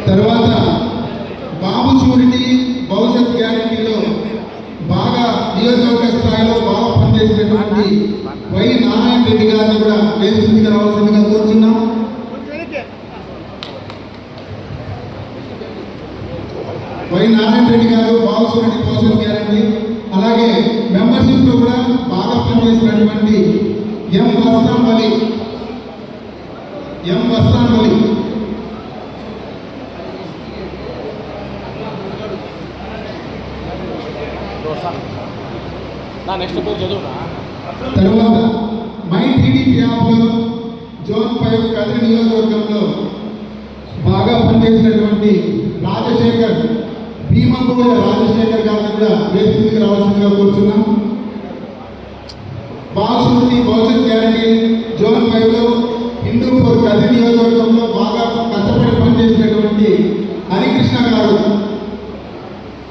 తర్వాత బాబు షూరిటీ భవిష్యత్ గ్యారంటీలో బాగా నియోజకవర్గ స్థాయిలో బాగా పనిచేసినటువంటి వై నారాయణ రెడ్డి గారిని కూడా వేదికగా రావాల్సిందిగా కోరుతున్నాం. వై నారాయణ రెడ్డి గారు బాబు షూరిటీ భవిష్యత్ గ్యారంటీ, అలాగే మెంబర్షిప్ లో కూడా బాగా పనిచేసినటువంటి ఎం వస్తాన్ వలి తర్వాత మై టీడీపీ యాప్లో జోన్ 5 కదిరి నియోజకవర్గంలో బాగా పనిచేసినటువంటి రాజశేఖర్ భీమపూడి రాజశేఖర్ గారిని కూడా వేదికకి రావాల్సిందిగా కోరుతున్నాం. బాలశూర్తి భవిష్యత్ గ్యారంటీ జోన్ 5లో హిందూపూర్ కదిరి నియోజకవర్గంలో బాగా కష్టపడి పనిచేసినటువంటి హరికృష్ణ గారు,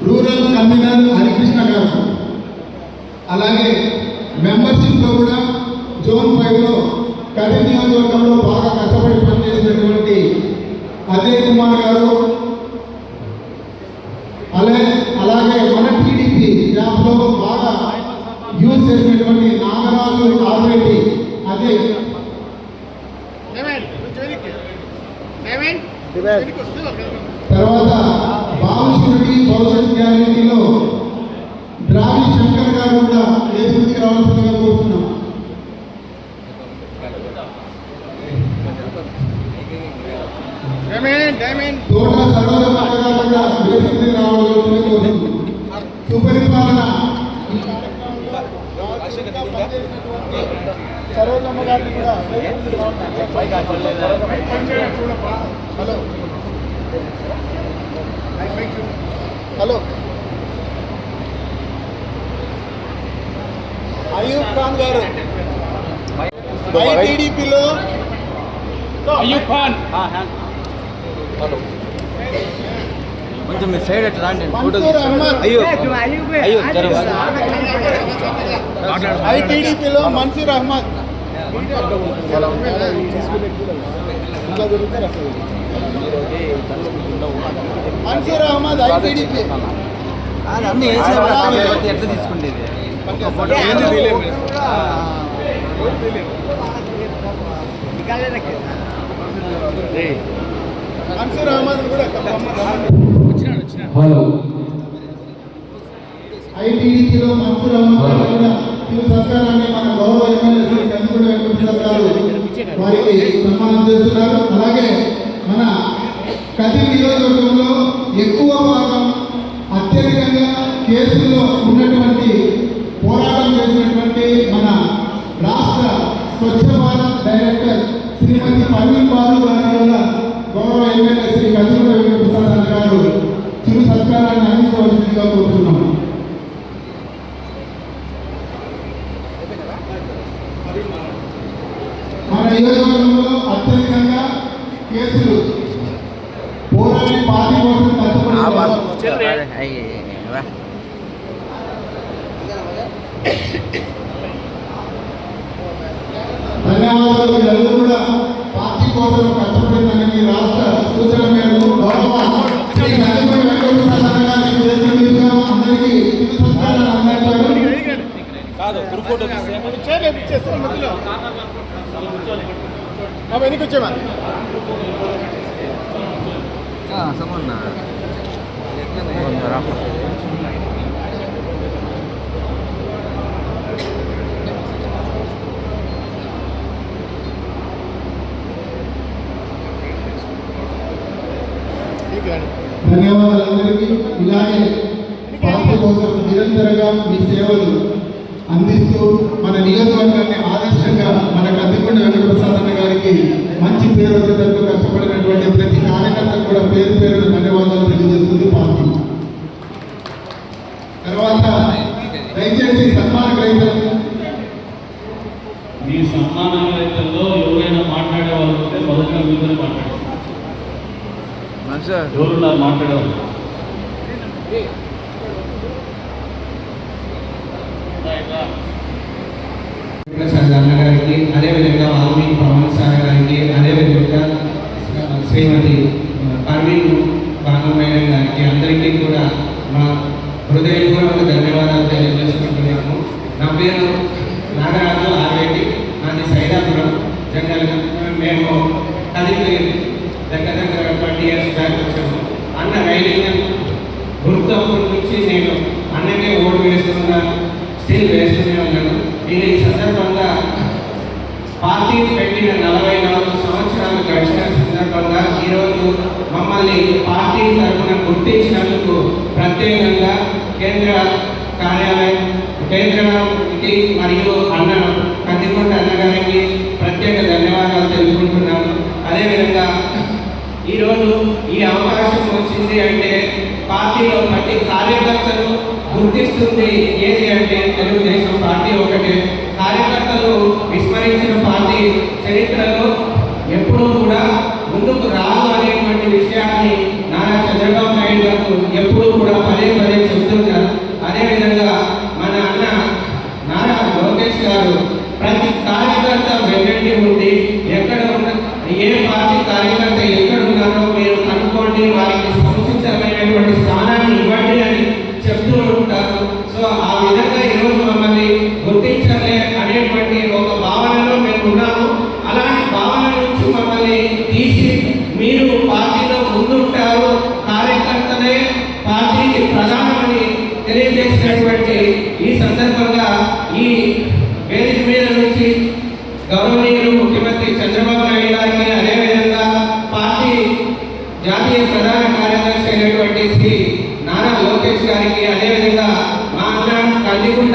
రూరల్ కన్వీనర్ హరికృష్ణ గారు, అలాగే మెంబర్షిప్లో కూడా జోన్ 5లో కదిరి నియోజకవర్గంలో బాగా కష్టపడి పనిచేసినటువంటి అజయ్ కుమార్ గారు, అలాగే మన టీడీపీ యాప్లో బాగా యూజ్ చేసినటువంటి నాగరాజు ఆల్రెడ్డి అదే తర్వాత బాలశూరిటీ భవిష్యత్ గ్యారంటీలో ద్రావి శంకర్ గారు కూడా వేదికకి రావాల్సిందిగా కోరుతున్నాం. తోట సర్వదమ్మ గారు కూడా వేదికకి రావాల్సిందిగా కోరుతున్నాం. సుపరిపాలన సర్వదమ్మ గారిని కూడా హలో అయూబ్ ఖాన్ గారు టీడీపీలో అయూబ్ ఖాన్ కొంచెం మీ సైడ్ ఎట్లా రండి టీడీపీలో మన్సూర్ అహ్మద్ మన్సూర్ అహ్మద్ ఐటీడీపీ అన్ని ఎట్లా తీసుకుండేది మన్సూర్ అహ్మద్ కూడా ఐటీడీపీలో మన్సూర్ అహ్మద్ కూడా ఈ సత్కారాన్ని మన గౌరవ ఎమ్మెల్యే శ్రీ కందుకూరి వెంకటేశ్వర గారు వారికి సన్మానం చేస్తున్నారు. అలాగే మన కదిరి నియోజకవర్గంలో ఎక్కువ భాగం అత్యధికంగా కేసుల్లో ఉన్నటువంటి పోరాటం చేసినటువంటి మన రాష్ట్ర స్వచ్ఛ భారత్ డైరెక్టర్ శ్రీమతి పర్వీన్ బాలు గారి వల్ల గౌరవ ఎమ్మెల్యే శ్రీ కందుకూరి వెంకటేశ్వర గారు చిరు సత్కారాన్ని అందించవలసిందిగా కోరుతున్నాం. మన నియోజకవర్గంలో అత్యధికంగా కేసులు పోరాడి పార్టీ కోసం కష్టపడి ధన్యవాదాలు. వీళ్ళందరూ కూడా పార్టీ కోసం కష్టపడిందని రాష్ట్ర సూచన మేరకు గౌరవ శ్రీ కందుకూరి వెంకటేశ్వర గారికి చేతుల మీదుగా అందరికీ సత్కారాలు అందించారు. వెనక్కి వచ్చేమా ధన్యవాదాలు అందరికీ. ఇలాగే పార్టీ కోసం నిరంతరంగా మీ సేవలు అందిస్తూ మన నియోజకవర్గాన్ని ఆదర్శంగా మన కందికొండ వెంకటప్రసాద్ అన్న గారికి మంచి పేరు వచ్చేటట్టు కష్టపడినటువంటి ప్రతి కార్యకర్తకు కూడా పేరు పేరు ధన్యవాదాలు తెలియజేస్తుంది పార్టీ. తర్వాత దయచేసి సన్మాన గ్రహీతలు మీ సన్మాన గ్రహీతల్లో ఎవరైనా మాట్లాడే వాళ్ళు ఉంటే మొదటిగా మీతో మాట్లాడారు. ఎవరున్నా మాట్లాడేవాళ్ళు ప్రసాద్ అన్నగారికి, అదేవిధంగా వాల్మీకి పవన్ సార్ గారికి, అదేవిధంగా శ్రీమతి పర్వీన్ బాను మేడం గారికి అందరికీ కూడా మా హృదయపూర్వక ధన్యవాదాలు తెలియజేసుకుంటున్నాము. నా పేరు నాగరాజు ఆర్వేటి, నాది సైదాపురం. జనరల్గా మేము కదిలి దగ్గర 20 years బ్యాక్ వచ్చాము. అన్న రైలింగ్ గుర్తప్పటి నుంచి నేను అన్నకే ఓటు వేస్తున్నాను, స్టిల్ వేస్తూనే ఉన్నాను. నేను ఈ సందర్భంగా పార్టీ పెట్టిన 44 సంవత్సరాలు గడిచిన సందర్భంగా ఈరోజు మమ్మల్ని పార్టీ తరఫున గుర్తించినందుకు ప్రత్యేకంగా కేంద్ర కార్యాలయం కేంద్రానికి మరియు అన్న కందికొండ అన్నగారికి ప్రత్యేక ధన్యవాదాలు తెలుపుకుంటున్నాను. అదేవిధంగా ఈరోజు ఈ అవకాశం వచ్చింది అంటే పార్టీలో ప్రతి కార్యకర్తలు గుర్తిస్తుంది ఏది అంటే తెలుగుదేశం పార్టీ ఒకటే. కార్యకర్తలు విస్మరించిన పార్టీ చరిత్రలో ఎప్పుడూ కూడా ముందుకు రాదు అనేటువంటి విషయాన్ని నారా చంద్రబాబు నాయుడు గారు ఎప్పుడూ కూడా పదే పదే చెబుతున్నారు. అదేవిధంగా మన అన్న నారా లోకేష్ గారు ప్రతి కార్యకర్త వెంటనే ఉండి ఎక్కడ ఉన్న ఏ పార్టీ కార్యకర్త ఎక్కడ ఉన్నారో మీరు కనుక్కోండి, వారికి సముచితమైనటువంటి స్థానాన్ని ఇవ్వండి అని చెప్తూ ఉంటారు. సో ఆ విధంగా ఈరోజు మమ్మల్ని గుర్తించలే అనేటువంటి ఒక భావనలో మేము ఉన్నాము. అలాంటి భావన నుంచి మమ్మల్ని తీసి మీరు పార్టీలో ముందుంటారు, కార్యకర్తలే పార్టీకి ప్రధానమని తెలియజేసినటువంటి ఈ సందర్భంగా ఈ వేదిక మీద నుంచి గౌరవనీయులు ముఖ్యమంత్రి చంద్రబాబు నాయుడు గారికి, అదేవిధంగా పార్టీ జాతీయ ప్రధాన కార్యదర్శి అయినటువంటి శ్రీ నారా లోకేష్ గారికి, అదేవిధంగా మా అన్న కందికొండ